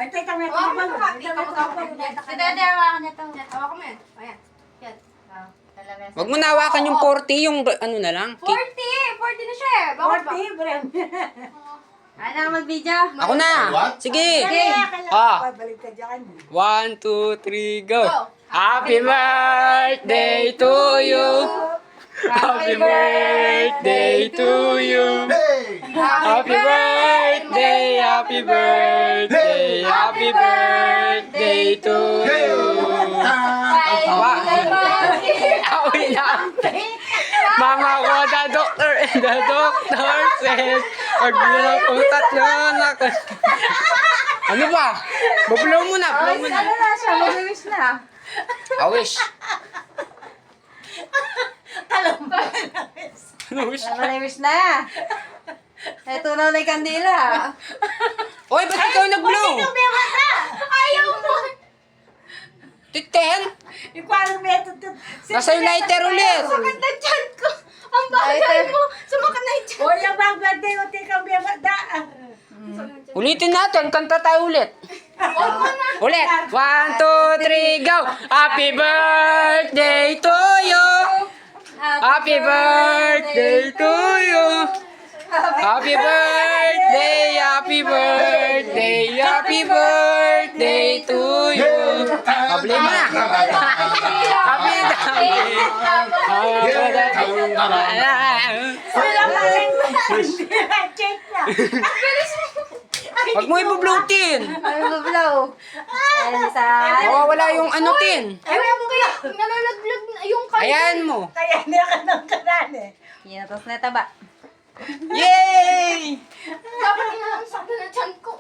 Ay, teka, may Hawakan tabang. mo, Kati. Si Dede, hawakan niya to. Hawakan mo yan. Ayan. Yan. Wag mo nawakan yung 40, yung ano na lang. 40! 40 na siya eh. Bakit ba? 40, Bren. Ano na mag-video? Ako na. Sige. Ah. Balik ka dyan. 1, 2, 3, go. Go. Happy birthday to you. Happy birthday to you. Happy birthday, happy birthday, happy birthday to you. Awi na. Mama ko, the doctor said, pag bilang po tatlo na. Ano ba? Bubulaw mo na, bubulaw mo na. Ano na siya? Mag-wish na. I wish. Alam ba? Ano wish? Mag-wish na. Ito na ulit kandila. Oy, ba't ikaw nag-blow? Ayaw mo. 10? Yung parang method. Nasa yung lighter ulit. Sakit na dyan ko. Ang bagay mo. Sumakit na yung dyan. O, yung bang birthday mo, tika may mada. Ulitin natin, kanta tayo ulit. Ulit. 1, 2, 3, go. Happy birthday to you. Happy birthday to you. Happy birthday, happy birthday, happy birthday to you. Pabli mo na. Happy birthday. Wala pa rin. Check na. Huwag mo ibublutin. Ano blow? Ayan sa... Mawawala yung ano tin. Ewan ko kaya. Nalalaglag na yung kanya. Ayan mo. Kaya hindi ka nang kanan eh. Yan, tapos na taba. Yay! Dapat inalang sakit na dyan ko.